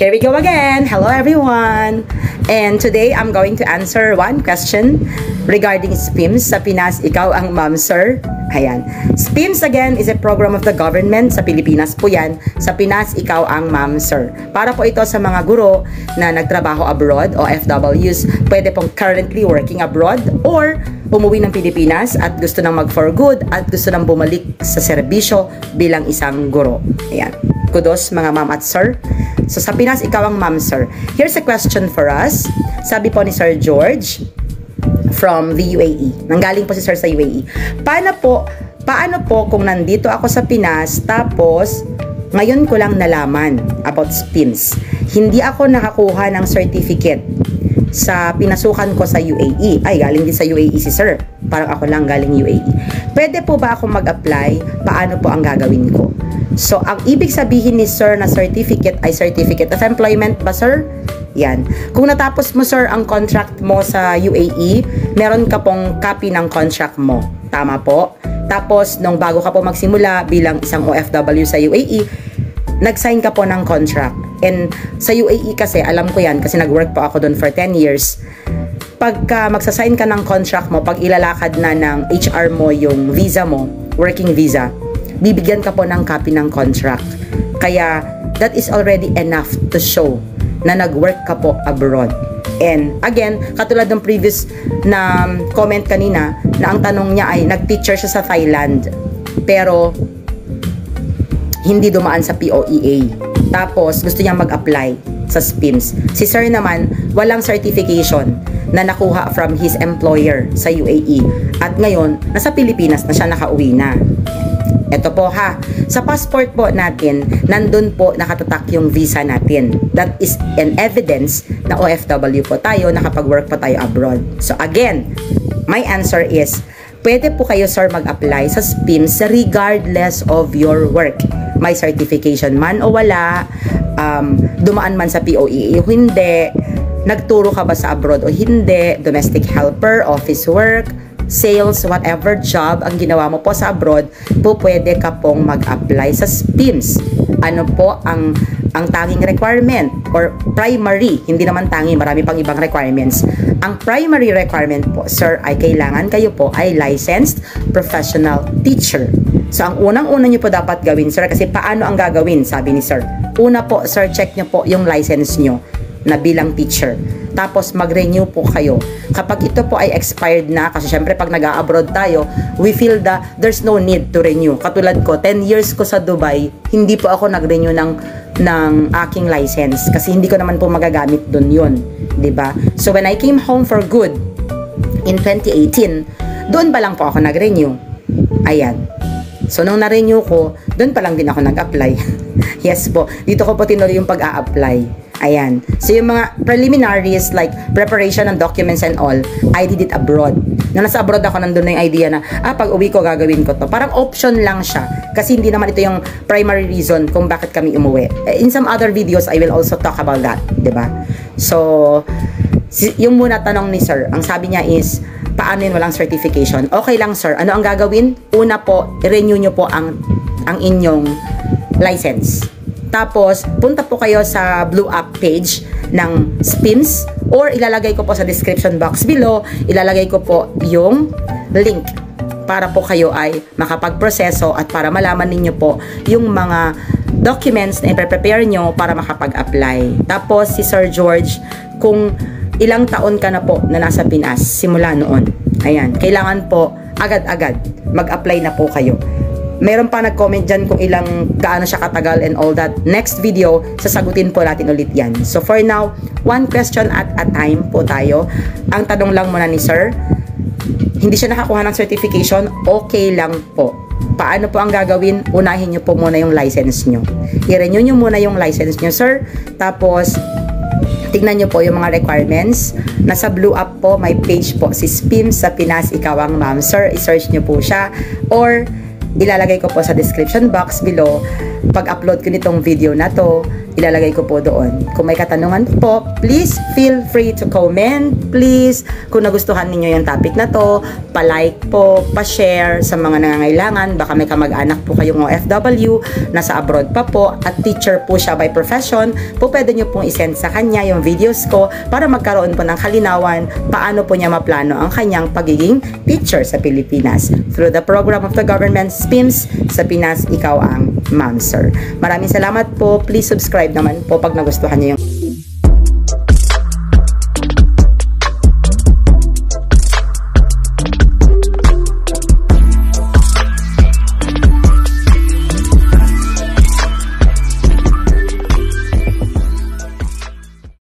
Here we go again. Hello everyone. And today I'm going to answer one question regarding SPIMS. Sa Pinas, ikaw ang ma'am, sir. Ayan. SPIMS again is a program of the government. Sa Pilipinas po yan. Sa Pinas, ikaw ang ma'am, sir. Para po ito sa mga guro na nagtrabaho abroad o FWs, pwede pong currently working abroad or umuwi ng Pilipinas at gusto nang mag-for good at gusto nang bumalik sa serbisyo bilang isang guro. Ayan. Kudos mga ma'am at sir. So sa Pinas, ikaw ang ma'am, sir. Here's a question for us. Sabi po ni Sir George from the UAE. Nanggaling po si sir sa UAE. Paano po kung nandito ako sa Pinas tapos ngayon ko lang nalaman about SPIMS. Hindi ako nakakuha ng certificate sa pinasukan ko sa UAE. Ay, galing din sa UAE si sir. Parang ako lang galing UAE. Pwede po ba ako mag-apply? Paano po ang gagawin ko? So, ang ibig sabihin ni sir na certificate ay certificate of employment ba, sir? Yan. Kung natapos mo, sir, ang contract mo sa UAE, meron ka pong copy ng contract mo. Tama po? Tapos, nung bago ka po magsimula bilang isang OFW sa UAE, nag-sign ka po ng contract. And sa UAE kasi, alam ko yan, kasi nag-work po ako doon for 10 years. Pagka magsasign ka ng contract mo, pag ilalakad na ng HR mo yung visa mo, working visa, bibigyan ka po ng copy ng contract. Kaya, that is already enough to show na nag-work ka po abroad. And again, katulad ng previous na comment kanina, na ang tanong niya ay nag-teacher siya sa Thailand, pero hindi dumaan sa POEA. Tapos, gusto niyang mag-apply sa SPIMS. Si sir naman, walang certification na nakuha from his employer sa UAE. At ngayon, nasa Pilipinas na siya, nakauwi na. Ito po ha, sa passport po natin, nandun po nakatatak yung visa natin. That is an evidence na OFW po tayo, nakapag-work po tayo abroad. So again, my answer is, pwede po kayo sir mag-apply sa SPIMS regardless of your work. May certification man o wala, dumaan man sa POEA o hindi, nagturo ka ba sa abroad o hindi, domestic helper, office work, sales, whatever job ang ginawa mo po sa abroad, po pwede ka pong mag-apply sa SPIMS. Ano po ang tanging requirement or primary, hindi naman tangi, marami pang ibang requirements. Ang primary requirement po, sir, ay kailangan kayo po ay licensed professional teacher. So, ang unang-una nyo po dapat gawin, sir, kasi paano ang gagawin, sabi ni sir. Una po, sir, check nyo po yung license nyo na bilang teacher. Tapos mag-renew po kayo. Kapag ito po ay expired na, kasi syempre pag nag-a-abroad tayo, we feel that there's no need to renew. Katulad ko, 10 years ko sa Dubai, hindi po ako nag-renew ng aking license kasi hindi ko naman po magagamit dun yun. 'Di ba? So when I came home for good in 2018, doon pa lang po ako nag-renew. Ayan. So nung na-renew ko, doon pa lang din ako nag-apply. Yes po. Dito ko po tinuloy yung pag-a-apply. Ayan. So, yung mga preliminaries like preparation ng documents and all, I did it abroad. Nung nasa abroad ako, nandun na yung idea na, pag uwi ko, gagawin ko to. Parang option lang siya. Kasi hindi naman ito yung primary reason kung bakit kami umuwi. In some other videos, I will also talk about that. Diba? So, yung muna tanong ni sir, ang sabi niya is, paano yun walang certification? Okay lang sir. Ano ang gagawin? Una po, i-renew nyo po ang inyong license. Tapos, punta po kayo sa Blue App page ng SPIMS or ilalagay ko po sa description box below, ilalagay ko po yung link para po kayo ay makapag-proseso at para malaman ninyo po yung mga documents na i-prepare nyo para makapag-apply. Tapos, si Sir George, kung ilang taon ka na po na nasa Pinas, simula noon, ayan, kailangan po agad-agad mag-apply na po kayo. Meron pa nag-comment dyan kung gaano siya katagal and all that. Next video, sasagutin po natin ulit yan. So for now, one question at a time po tayo. Ang tanong lang muna ni sir, hindi siya nakakuha ng certification, okay lang po. Paano po ang gagawin? Unahin nyo po muna yung license nyo. I-renew nyo muna yung license nyo, sir. Tapos, tignan nyo po yung mga requirements. Nasa Blue App po, may page po si SPIMS sa Pinas, ikaw ang ma'am, sir. I-search nyo po siya. Or, ilalagay ko po sa description box below pag-upload ko nitong video na to, ilalagay ko po doon. Kung may katanungan po, please feel free to comment. Please, kung nagustuhan ninyo yung topic na to, pa-like po, pa-share sa mga nangangailangan. Baka may kamag-anak po kayong OFW, nasa abroad pa po, at teacher po siya by profession, po pwede nyo pong isend sa kanya yung videos ko para magkaroon po ng kalinawan paano po niya maplano ang kanyang pagiging teacher sa Pilipinas. Through the program of the government, SPIMS, sa Pinas, ikaw ang Ma'am Sir. Maraming salamat po. Please subscribe naman po pag nagustuhan niyo yung